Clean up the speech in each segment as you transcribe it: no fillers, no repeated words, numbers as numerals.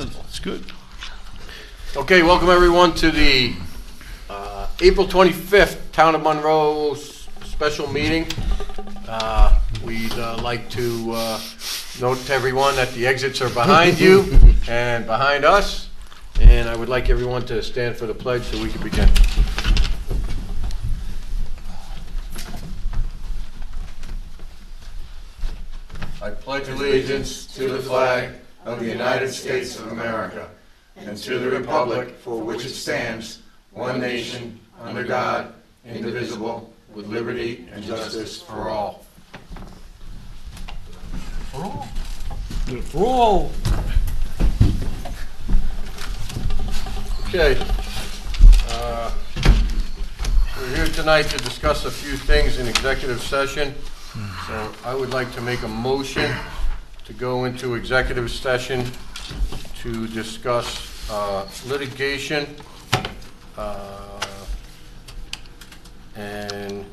It's good. Okay, welcome everyone to the April 25th Town of Monroe special meeting. We'd like to note to everyone that the exits are behind you and behind us, and I would like everyone to stand for the pledge so we can begin. I pledge allegiance to the flag of the United States of America and to the republic for which it stands, one nation, under God, indivisible, with liberty and justice for all. For all. Okay. We're here tonight to discuss a few things in executive session. So I would like to make a motion to go into executive session to discuss litigation and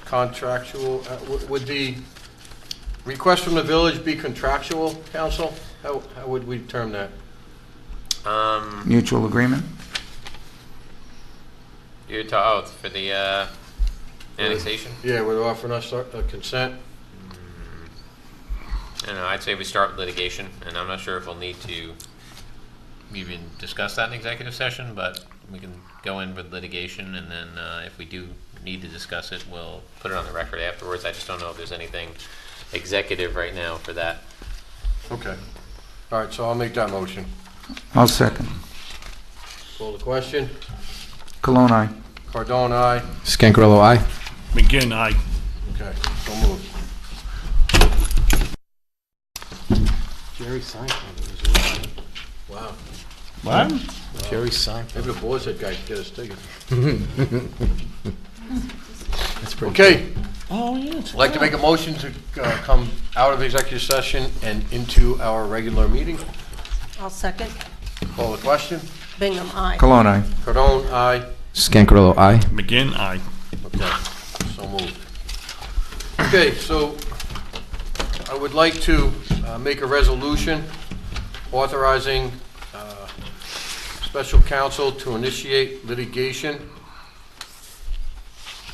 contractual. Would the request from the village be contractual, counsel? How would we term that? Mutual agreement? You're talking for the annexation? Yeah, we're offering us consent. I don't know, I'd say we start with litigation, and I'm not sure if we'll need to even discuss that in executive session, but we can go in with litigation, and then if we do need to discuss it, we'll put it on the record afterwards. I just don't know if there's anything executive right now for that. Okay. All right, so I'll make that motion. I'll second. Call the question. Cologne, aye. Cardone, aye. Scancarello, aye. McGinn, aye. Okay, so moved. Jerry Seinfeld. Wow. What? Jerry Seinfeld. Maybe the boys had guys get us tickets. That's pretty Okay, Oh, yeah. I'd like to make a motion to come out of executive session and into our regular meeting. I'll second. Call the question. Bingham, aye. Cologne, aye. Cardone, aye. Scancarello, aye. McGinn, aye. Okay, so moved. Okay, so I would like to make a resolution authorizing special counsel to initiate litigation.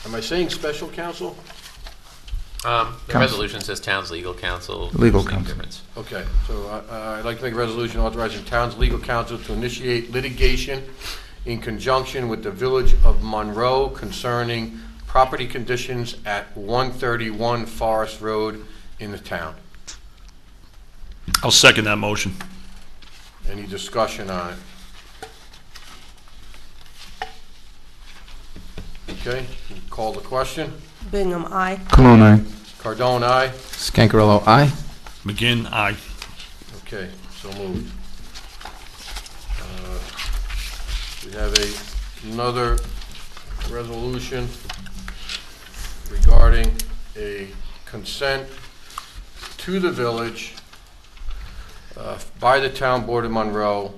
Am I saying special counsel? The Counsel. resolution says town's legal counsel. Legal Same counsel. difference. Okay, so I'd like to make a resolution authorizing town's legal counsel to initiate litigation in conjunction with the Village of Monroe concerning property conditions at 131 Forest Road in the town. I'll second that motion. Any discussion on it? Okay, call the question. Bingham, aye. Cologne, aye. Cardone, aye. Scancarello, aye. McGinn, aye. Okay, so moved. We have another resolution regarding a consent to the village by the Town Board of Monroe,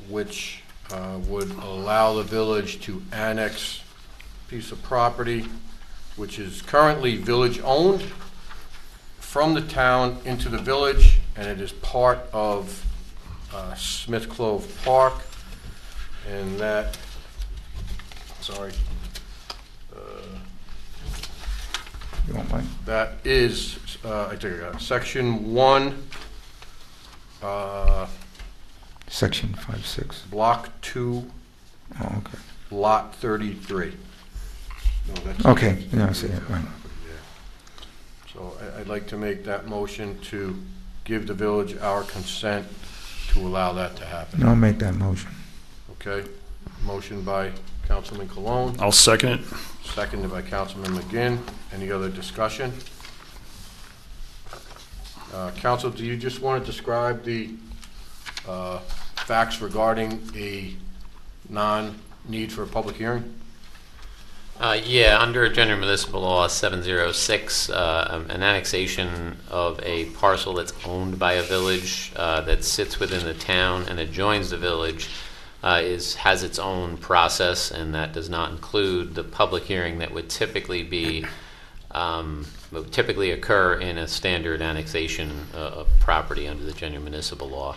which would allow the village to annex a piece of property which is currently village-owned from the town into the village, and it is part of Smith Clove Park, and that, sorry, You won't mind? that is, I think I got it, Section 1, Section 5-6. Block 2, Oh, okay. Lot 33. No, that's- Okay, yeah, I see it, right. Yeah. So I'd like to make that motion to give the village our consent to allow that to happen. I'll make that motion. Okay? Motion by Councilman Cologne, I'll second it. seconded by Councilman McGinn. Any other discussion? Council, do you just want to describe the facts regarding a non-need for a public hearing? Yeah, under General Municipal Law 706, an annexation of a parcel that's owned by a village that sits within the town and adjoins the village has its own process, and that does not include the public hearing that would typically be would typically occur in a standard annexation of property under the general municipal law.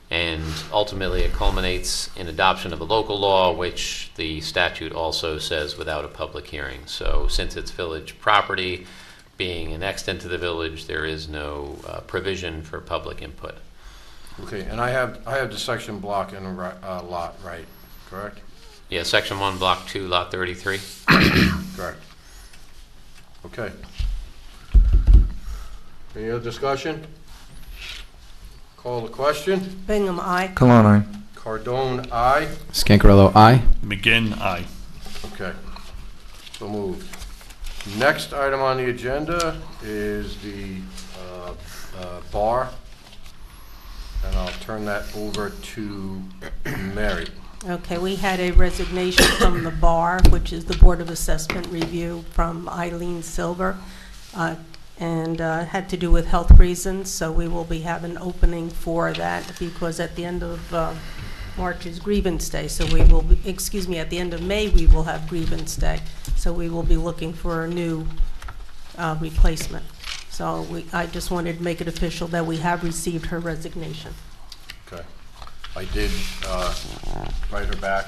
And ultimately, it culminates in adoption of a local law, which the statute also says without a public hearing. So since it's village property, being annexed into the village, there is no provision for public input. Okay, and I have the section block and lot, right, correct? Yeah, Section 1, Block 2, Lot 33. Correct. Okay. Any other discussion? Call the question. Bingham, aye. Cologne, aye. Cardone, aye. Scancarello, aye. McGinn, aye. Okay, so moved. Next item on the agenda is the bar, and I'll turn that over to Mary. Okay, we had a resignation from the bar, which is the Board of Assessment Review, from Eileen Silver, and had to do with health reasons, so we will be having an opening for that, because at the end of March is grievance day, so we will, at the end of May, we will have grievance day, so we will be looking for a new replacement. So I just wanted to make it official that we have received her resignation. Okay. I did write her back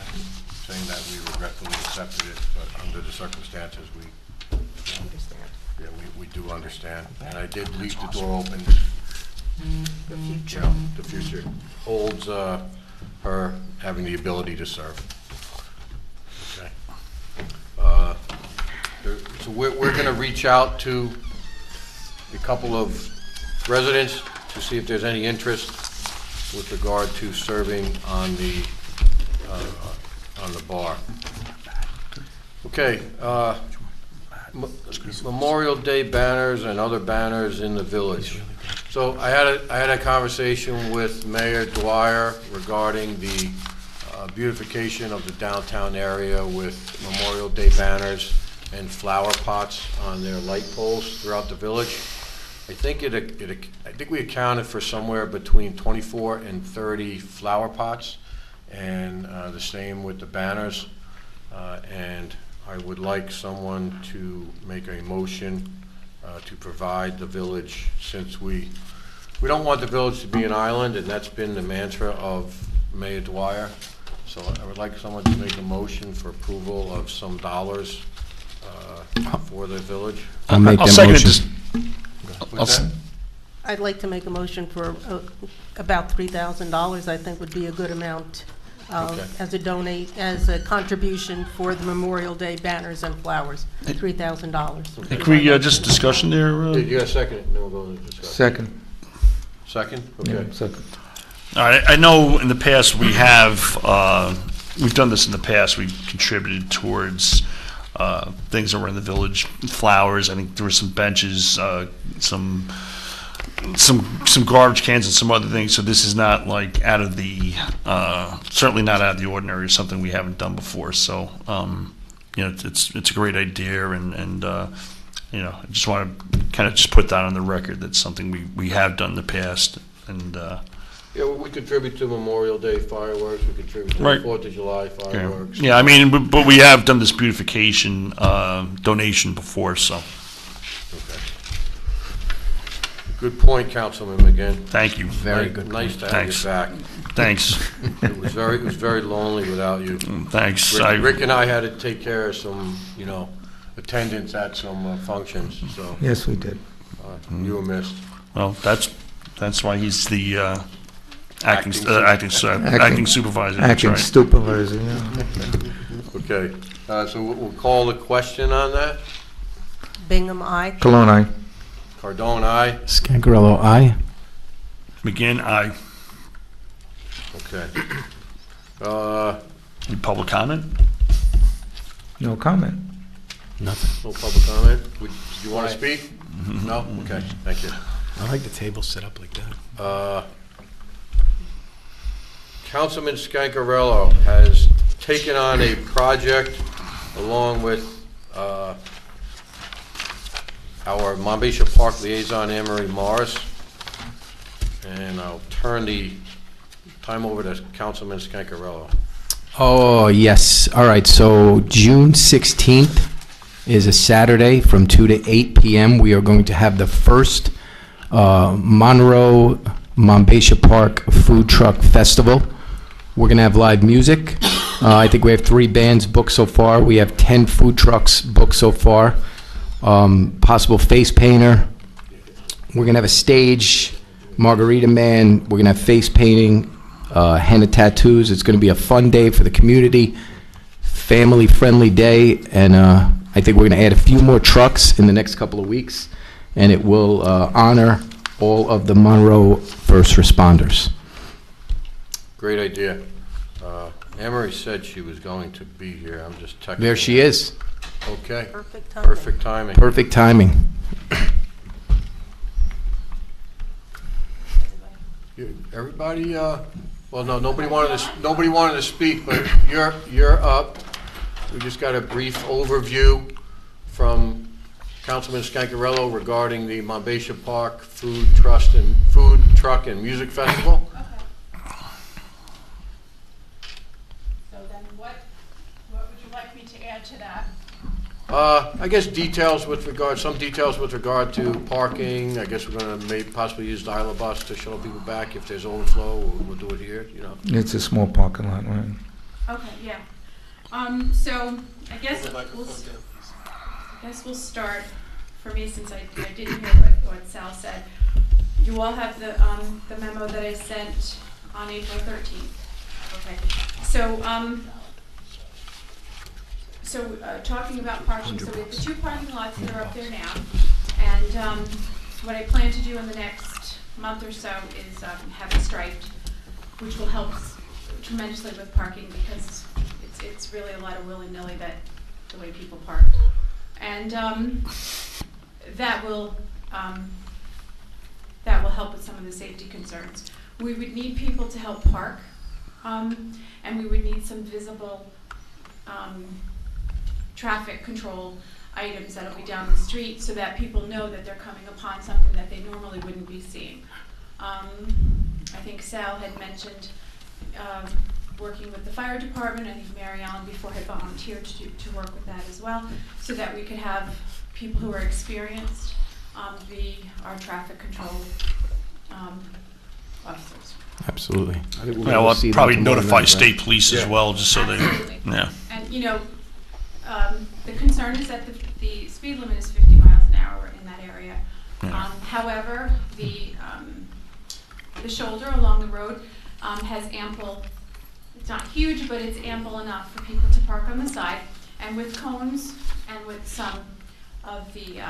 saying that we regretfully accepted it, but under the circumstances, Understand. we do understand. And I did leave the door open. The future. The future holds her having the ability to serve. Okay. So we're going to reach out to a couple of residents to see if there's any interest with regard to serving on the bar. Okay. Memorial Day banners and other banners in the village. So I had a conversation with Mayor Dwyer regarding the beautification of the downtown area with Memorial Day banners and flower pots on their light poles throughout the village. I think I think we accounted for somewhere between 24 and 30 flower pots, and the same with the banners. And I would like someone to make a motion to provide the village, since we don't want the village to be an island, and that's been the mantra of Mayor Dwyer. So I would like someone to make a motion for approval of some dollars for the village. I'll make I'll that second it. motion. What's that? I'd like to make a motion for about $3,000, I think would be a good amount Okay. as a contribution for the Memorial Day banners and flowers, $3,000. Hey, can we just discussion there? Did you guys second it? No, we'll go into discussion. Second. Second? Yeah, Okay. second. I know in the past we have, we've done this in the past, we've contributed towards things around the village, flowers, I think there were some benches, some garbage cans and some other things, so this is not like out of the, certainly not out of the ordinary, something we haven't done before, so, it's a great idea, and I just want to kind of just put that on the record, that's something we have done in the past, and, Yeah, well, we contribute to Memorial Day fireworks, we contribute to the Right. 4th of July fireworks. yeah, I mean, but we have done this beautification donation before, so, Okay. Good point, Councilman McGinn. thank you. Very good Nice to have Thanks. you back. Thanks, It was very lonely without you. thanks. Rick and I had to take care of some, attendance at some functions, so Yes, we did. you were missed. Well, that's why he's the acting Acting supervisor. That's Acting right. supervisor, yeah. Okay, so we'll call the question on that. Bingham, aye. Cologne, aye. Cardone, aye. Scancarello, aye. McGinn, aye. Okay. Any public comment? No comment. Nothing. No public comment? Do you want to speak? No? Okay, thank you. I like the table set up like that. Councilman Scancarello has taken on a project along with our Mount Bishop Park liaison, Anne-Marie Morris. And I'll turn the time over to Councilman Scancarello. Oh, yes. All right, so June 16th, is a Saturday from 2 to 8 p.m. We are going to have the first Monroe Monbassia Park Food Truck Festival. We're going to have live music. I think we have 3 bands booked so far. We have 10 food trucks booked so far. Possible face painter. We're going to have a stage, Margarita Man. We're going to have face painting, henna tattoos. It's going to be a fun day for the community, family-friendly day, and I think we're going to add a few more trucks in the next couple of weeks, and it will honor all of the Monroe first responders. Great idea. Emery said she was going to be here. I'm just texting. There she her. is. Okay. Perfect timing. Perfect timing. Perfect timing. Everybody, well, no, nobody wanted to speak, but you're up. We just got a brief overview from Councilman Scancarello regarding the Monbassia Park Food Truck and Music Festival. So then what would you like me to add to that? I guess some details with regard to parking. I guess we're gonna possibly use dial-a-bus to shuttle people back if there's overflow, or we'll do it here, you know. It's a small parking lot, right? Okay, yeah. So I guess we'll start, for me, since I didn't hear what Sal said. You all have the memo that I sent on April 13th. Okay, so talking about parking, so we have the 2 parking lots that are up there now, and what I plan to do in the next month or so is have it striped, which will help tremendously with parking, because it's really a lot of willy-nilly the way people park, and that will help with some of the safety concerns. We would need people to help park, and we would need some visible traffic control items that'll be down the street, so that people know that they're coming upon something that they normally wouldn't be seeing. I think Sal had mentioned working with the fire department. I think Mary Ellen before had volunteered to work with that as well, so that we could have people who are experienced be our traffic control officers. Absolutely. Yeah, we'll probably notify state police as well, just so they, Absolutely. yeah. And, you know, the concern is that the speed limit is 50 miles an hour in that area. Yeah. However, the shoulder along the road has ample, it's not huge, but it's ample enough for people to park on the side. And with cones and with some of the,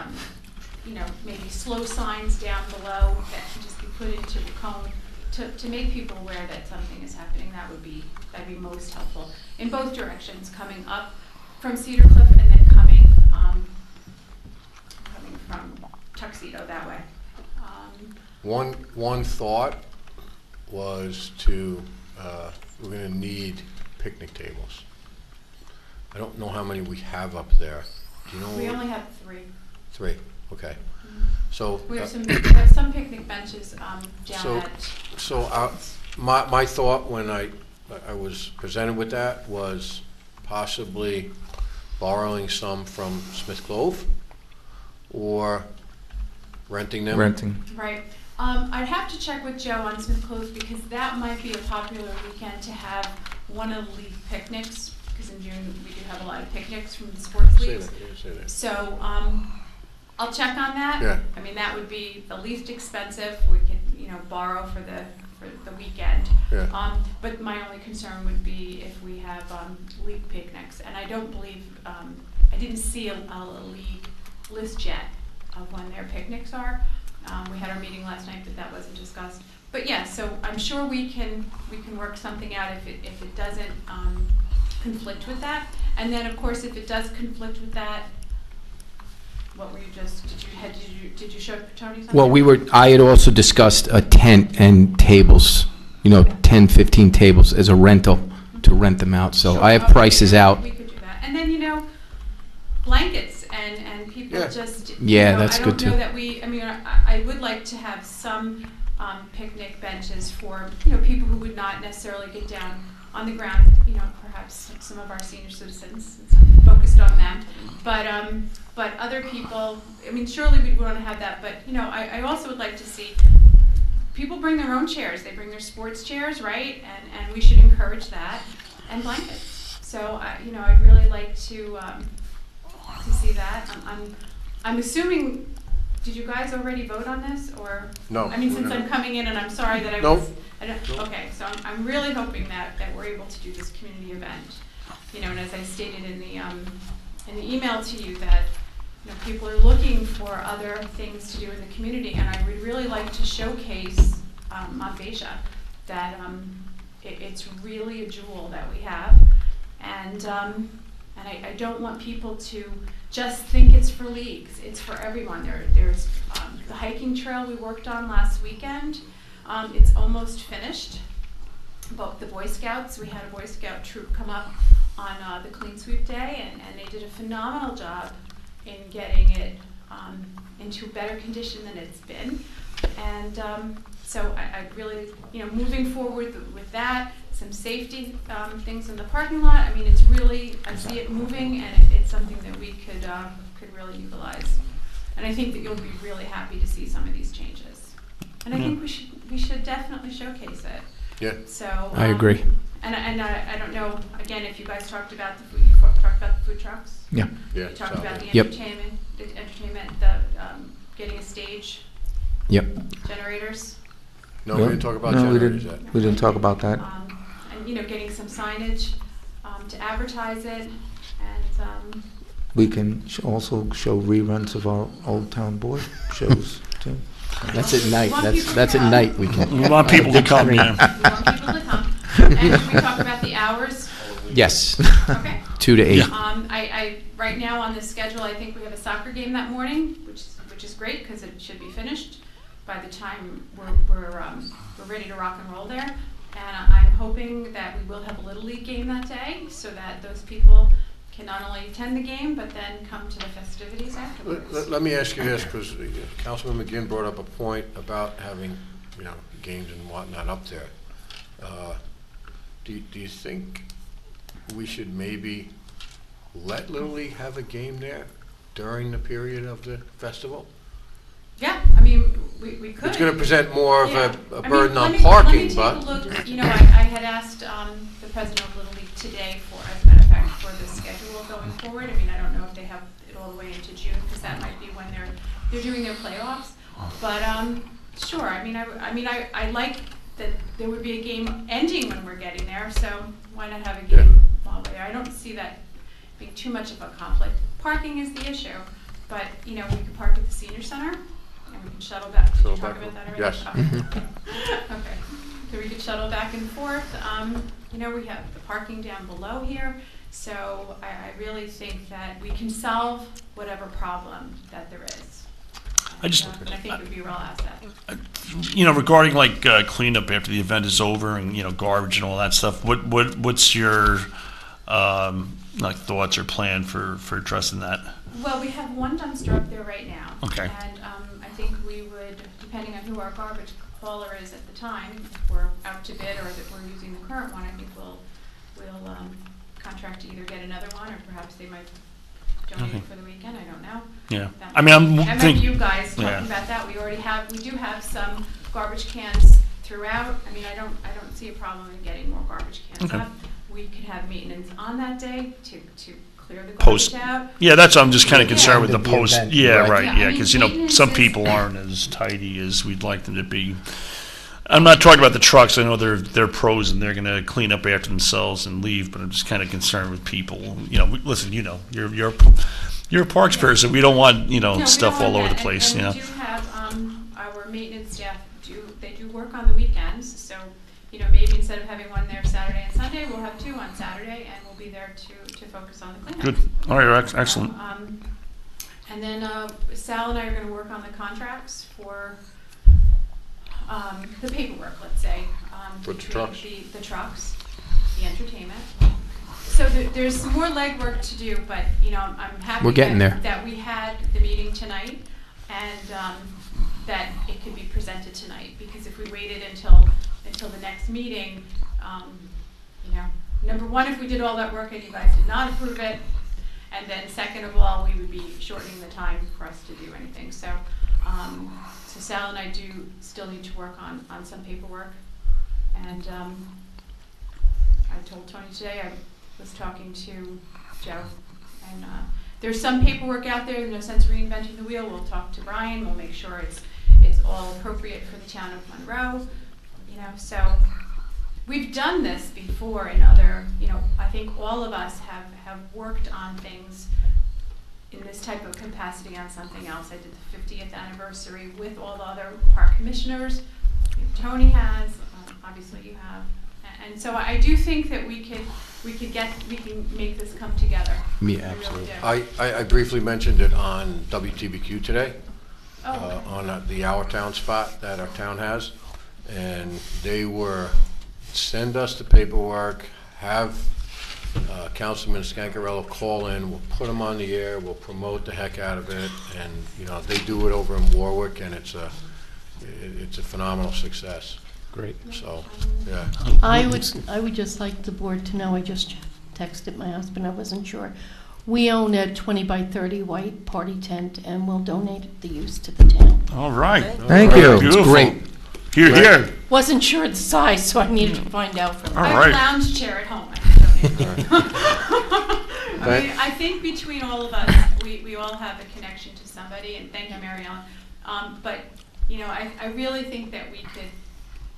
maybe slow signs down below that can just be put into the cone to make people aware that something is happening, that'd be most helpful in both directions, coming up from Cedar Cliff and then coming from Tuxedo that way. One thought was we're gonna need picnic tables. I don't know how many we have up there. Do you know? We only have 3. 3, okay. So. We have some picnic benches down at. So my thought when I was presented with that was possibly borrowing some from Smith Clove or renting them. Renting. Right. I'd have to check with Joe on Smith Clove, because that might be a popular weekend to have one of the league picnics, because in June we do have a lot of picnics from the sports leagues. Say that. So I'll check on that. Yeah. I mean, that would be the least expensive. We could, borrow for the weekend. Yeah. But my only concern would be if we have league picnics, and I don't believe I didn't see a league list yet of when their picnics are. We had our meeting last night, but that wasn't discussed. But yeah, so I'm sure we can work something out if it doesn't conflict with that. And then of course, if it does conflict with that, what were you did you show Tony something? Well, I had also discussed a tent and tables, 10, 15 tables as a rental to rent them out. So Sure. I have Okay, prices out. We could do that. And then, blankets and people Yeah. just, Yeah, that's good, I don't know too. that I would like to have some picnic benches for, people who would not necessarily get down on the ground, perhaps some of our senior citizens, focused on them. But other people, surely we'd want to have that, but, I also would like to see people bring their own chairs. They bring their sports chairs, right? And we should encourage that, and blankets. So, I'd really like to see that. I'm assuming, did you guys already vote on this, or? No. Since I'm coming in, and I'm sorry that I Nope. was. Okay, so I'm really hoping that we're able to do this community event. And as I stated in the email to you, that people are looking for other things to do in the community, and I would really like to showcase Mont Beja, that it's really a jewel that we have, and I don't want people to just think it's for leagues. It's for everyone. There's the hiking trail we worked on last weekend. It's almost finished. Both the Boy Scouts, we had a Boy Scout troop come up on the Clean Sweep Day, and they did a phenomenal job in getting it into better condition than it's been. And so I really, moving forward with that, some safety things in the parking lot. It's really, I see it moving, and it's something that we could really utilize. And I think that you'll be really happy to see some of these changes. And I think we should definitely showcase it. Yeah. So I agree. And I don't know, again, if you guys talked about the food trucks. Yeah. Yeah. You talked about the Yep. entertainment, getting a stage, Yep. generators, No, we didn't talk about No, we generators didn't. yet. We didn't talk about that. and getting some signage to advertise it, and We can also show reruns of our Old Town Board shows too. That's at night. Want people to That's at come. night. We can. We want people to come, yeah. we want people to come. And should we talk about the hours? Yes. Okay. 2 to 8. I right now on the schedule, I think we have a soccer game that morning, which is great because it should be finished by the time we're ready to rock and roll there. And I'm hoping that we will have a Little League game that day, so that those people can not only attend the game, but then come to the festivities afterwards. Let me ask you this, because Councilman McGinn brought up a point about having, games and whatnot up there. Do you think we should maybe let Little League have a game there during the period of the festival? Yeah, we could. It's going to present more of Yeah. a burden on let parking, me but. take a look. I had asked the president of Little League today as a matter of fact, for the schedule going forward. I don't know if they have it all the way into June, because that might be when they're doing their playoffs. But sure. I like that there would be a game ending when we're getting there. So why not have a game while we're there? I don't see that being too much of a conflict. Parking is the issue, but we could park at the senior center. And we can shuttle back. Did you Shuttle talk back. about that already? Yes. Oh. Okay. So we could shuttle back and forth. We have the parking down below here. So I really think that we can solve whatever problem that there is. I just, And I think it would be a real asset. regarding cleanup after the event is over and garbage and all that stuff. What's your thoughts or plan for addressing that? Well, we have one dumpster up there right now. Okay. And I think we would, depending on who our garbage hauler is at the time, if we're out to bid or that we're using the current one, I think we'll contract to either get another one, or perhaps they might donate it for the weekend. I don't know. Yeah. That might be you guys talking Yeah. about that. We do have some garbage cans throughout. I don't see a problem in getting more garbage cans Okay. up. We could have maintenance on that day to clear the Post. garbage out. Yeah, that's I'm just kind of concerned with the The post. event, Yeah, right. right. Yeah, Yeah, I because mean, maintenance some is- people aren't as tidy as we'd like them to be. I'm not talking about the trucks. I know they're pros and they're going to clean up after themselves and leave. But I'm just kind of concerned with people. Listen, you're a parks person. We don't want No, we stuff don't all want over the that. place. And we do have our maintenance staff do work on the weekends. So maybe instead of having one there Saturday and Sunday, we'll have two on Saturday, and we'll be there to focus on the cleanup. Good. All right. Excellent. And then Sal and I are going to work on the contracts for the paperwork, let's say. For the between trucks. The trucks, the entertainment. So there's some more legwork to do, but I'm happy We're getting there. that we had the meeting tonight, and that it could be presented tonight. Because if we waited until the next meeting, you know, number one, if we did all that work and you guys did not approve it, and then second of all, we would be shortening the time for us to do anything. So, so Sal and I do still need to work on some paperwork. And I told Tony today, I was talking to Joe, and there's some paperwork out there, no sense reinventing the wheel. We'll talk to Brian, we'll make sure it's all appropriate for the town of Monroe, you know, so we've done this before in other, you know, I think all of us have worked on things in this type of capacity on something else. I did the 50th anniversary with all the other park commissioners. Tony has, obviously you have, and so I do think that we can make this come together. Yeah, I really absolutely. do. I briefly mentioned it on WTBQ today, Oh, okay. on the Our Town spot that our town has, and they were, send us the paperwork, have Councilman Scancarello call in, we'll put them on the air, we'll promote the heck out of it, and, you know, they do it over in Warwick, and it's a phenomenal success. Great. So, yeah. I would just like the board to know, I just texted my husband, I wasn't sure. We own a 20 by 30 white party tent, and we'll donate the use to the town. All right. Thank you. Beautiful. Great. Here, here. Wasn't sure the size, so I needed to find out from All I them. have right. a lounge chair at home. I can donate. I mean, Thank- I think between all of us, we all have a connection to somebody, and thank you, Mary Ellen. But, you know, I really think that we could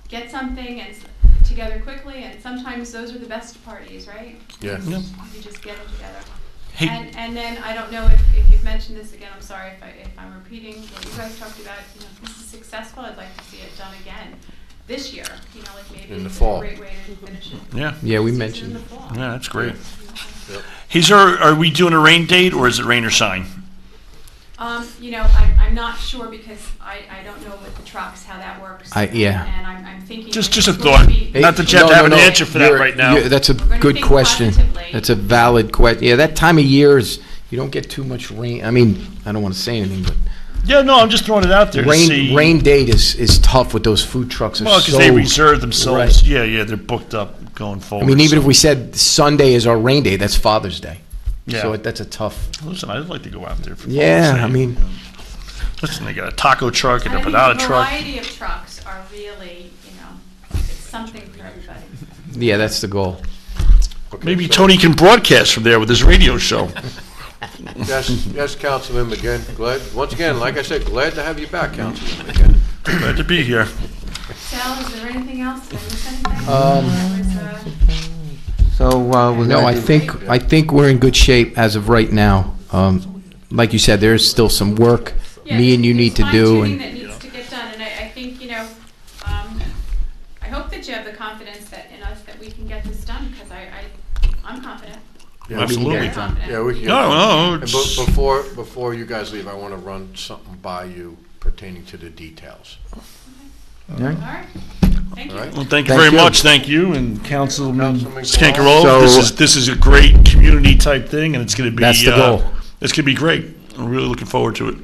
get something together quickly, and sometimes those are the best parties, right? Yeah. Yeah. You just get them together. Hey. And then, I don't know if you've mentioned this again, I'm sorry if I'm repeating what you guys talked about, you know, if this is successful, I'd like to see it done again this year, you know, like maybe In the it's fall. a great way to finish it. Yeah. Yeah, we Season mentioned. in the fall. Yeah, that's great. Yep. Are we doing a rain date or is it rain or shine? You know, I'm not sure because I don't know with the trucks how that works. Yeah. And I'm thinking. Just it's a going thought. to be- Not that you have to have an answer for that right now. That's a We're gonna good think question. positively. That's a valid question. Yeah, that time of year is, you don't get too much rain. I mean, I don't want to say anything, but Yeah, no, I'm just throwing it out there to see. rain date is tough with those food trucks. Well, because they reserve themselves. Yeah, yeah, they're booked up going I forward. mean, even so- if we said Sunday is our rain day, that's Father's Day. Yeah. So that's a tough. Listen, I'd like to go out there for Yeah, Father's I Day. mean, Listen, they got a taco truck and And a I think banana the truck. variety of trucks are really, you know, it's something for everybody. yeah, that's the goal. Okay, Maybe so- Tony can broadcast from there with his radio show. Yes, Councilman McGinn, once again, like I said, glad to have you back, Councilman McGinn. Glad to be here. Sal, is there anything else? Did I miss anything? Or was, So, we're No, gonna I do- think we're in good shape as of right now. Like you said, there's still some work yeah, me and you need to there's do. fine-tuning And that needs to get done, and I think, you know, I hope that you have the confidence that in us that we can get this done, because I'm confident. Yeah, Absolutely. Very confident. Yeah, we can. No, no, And it's- before you guys leave, I want to run something by you pertaining to the details. Yeah. All right, thank you. All right. Well, thank you Thank very you. much. Thank you, and Councilman Councilman Scancarello. So- This is a great community type thing, and it's going to be. That's the goal. It's going to be great. I'm really looking forward to it.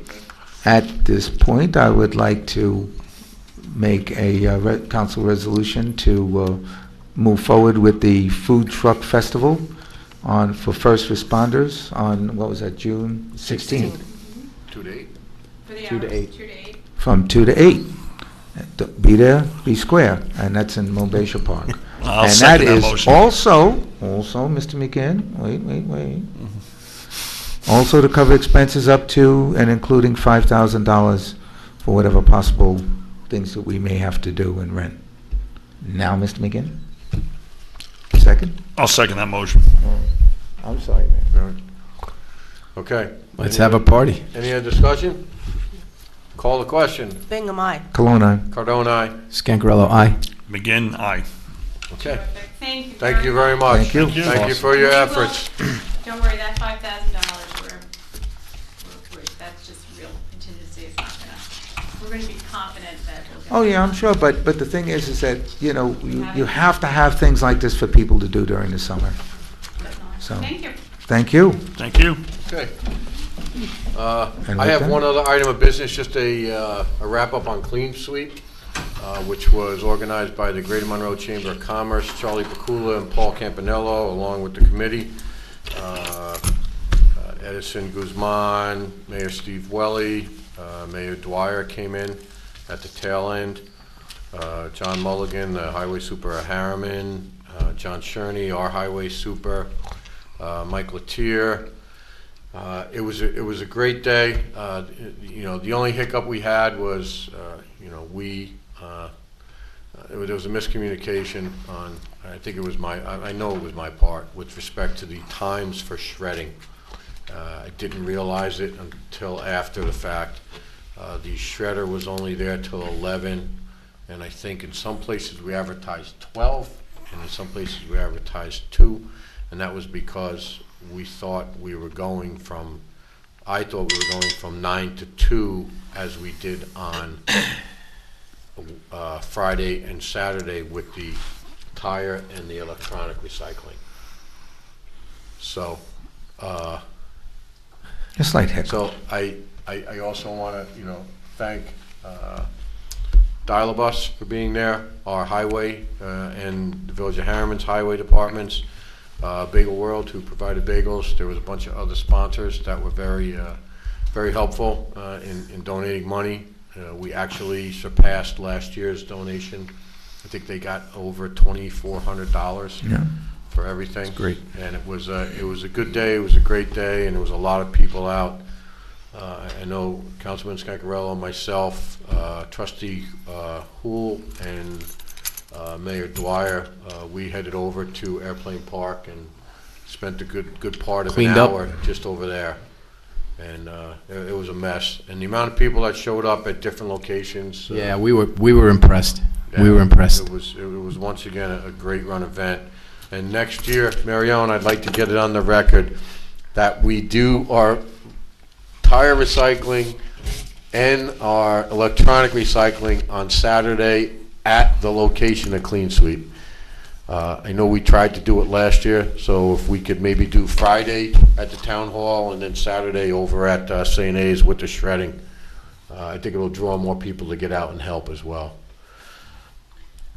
At this point, I would like to make a council resolution to move forward with the Food Truck Festival for first responders on, what was that, June 16th? 2 to 8. For the 2 to hours, 8. 2 to 8. From 2 to 8. Be there, be square, and that's in Mobasha Park. I'll And second that is motion. also, Mr. McGinn, wait. Also to cover expenses up to and including $5,000 for whatever possible things that we may have to do and rent. Now, Mr. McGinn? Second? I'll second that motion. I'm sorry, man. All right. Okay. Let's have a party. Any other discussion? Call the question. Bingham, aye. Cologne, aye. Cardone, aye. Scancarello, aye. McGinn, aye. Okay. Terrific. Thank you. Thank you very much. Thank you. Thank you. Thank you for your We will- efforts. Don't worry, that $5,000, that's just real contingency, it's not gonna, we're gonna be confident that we'll get. Oh, yeah, I'm sure, but the thing is that, you have to have things like this for people to do during the summer. So- Thank you. Thank you. Thank you. Okay. And I with have that- one other item of business, just a wrap-up on Clean Sweep. which was organized by the Greater Monroe Chamber of Commerce, Charlie Pacula and Paul Campanello, along with the committee. Edison Guzman, Mayor Steve Welly, Mayor Dwyer came in at the tail end. John Mulligan, the highway super at Harriman, John Sherney, our highway super, Mike Latier. It was a great day. You know, the only hiccup we had was, you know, there was a miscommunication on, I think it was I know it was my part, with respect to the times for shredding. I didn't realize it until after the fact. The shredder was only there till 11, and I think in some places we advertised 12, and in some places we advertised 2, and that was because we thought we were going from, I thought we were going from 9 to 2 as we did on Friday and Saturday with the tire and the electronic recycling. So, A slight hiccup. so I also want to, you know, thank Dial-A-Bus for being there, our highway and the Village of Harriman's highway departments, Bagel World, who provided bagels. There was a bunch of other sponsors that were very helpful in donating money. We actually surpassed last year's donation. I think they got over $2,400 Yeah. for everything. That's great. And it was a good day. It was a great day, and there was a lot of people out. I know Councilman Scancarello, myself, Trustee Hool, and Mayor Dwyer. We headed over to Airplane Park and spent a good part of Cleaned an up. hour just over there. And it was a mess. And the amount of people that showed up at different locations. Yeah, we were impressed. We Yeah, were impressed. It was once again a great run event. And next year, Marione, I'd like to get it on the record that we do our tire recycling and our electronic recycling on Saturday at the location of Clean Sweep. I know we tried to do it last year, so if we could maybe do Friday at the town hall and then Saturday over at St. A's with the shredding, I think it'll draw more people to get out and help as well.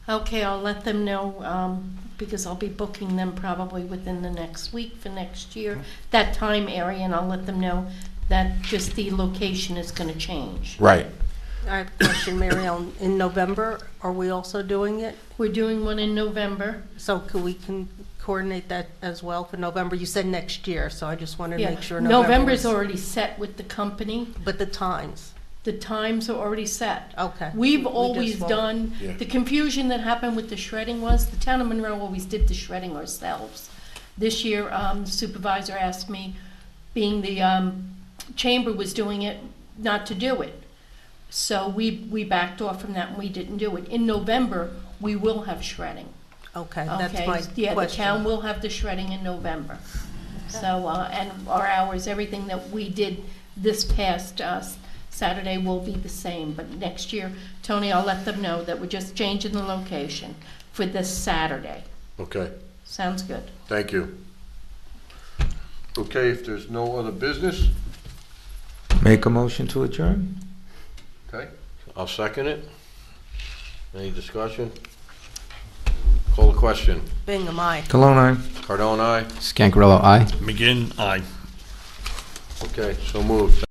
Okay, I'll let them know, because I'll be booking them probably within the next week for next year, that time area, and I'll let them know that just the location is gonna change. Right. I have a question, Mary Ellen. In November, are we also doing it? We're doing one in November. So could we coordinate that as well for November? You said next year, so I just wanted to Yeah, make sure November November's was- already set with the company. But the times, The times are already set. okay. We've We just always won't- done, Yeah. the confusion that happened with the shredding was, the town of Monroe always did the shredding ourselves. This year, the supervisor asked me, being the chamber was doing it, not to do it. So we backed off from that and we didn't do it. In November, we will have shredding. Okay, that's Okay, my yeah, the question. town will have the shredding in November. So, and our hours, everything that we did this past Saturday will be the same, but next year, Tony, I'll let them know that we're just changing the location for this Saturday. Okay, Sounds good. thank you. Okay, if there's no other business, Make a motion to adjourn? okay, I'll second it. Any discussion? Call the question. Bingham, aye. Cologne, aye. Cardone, aye? Scancarello, aye. McGinn, aye. Okay, so moved.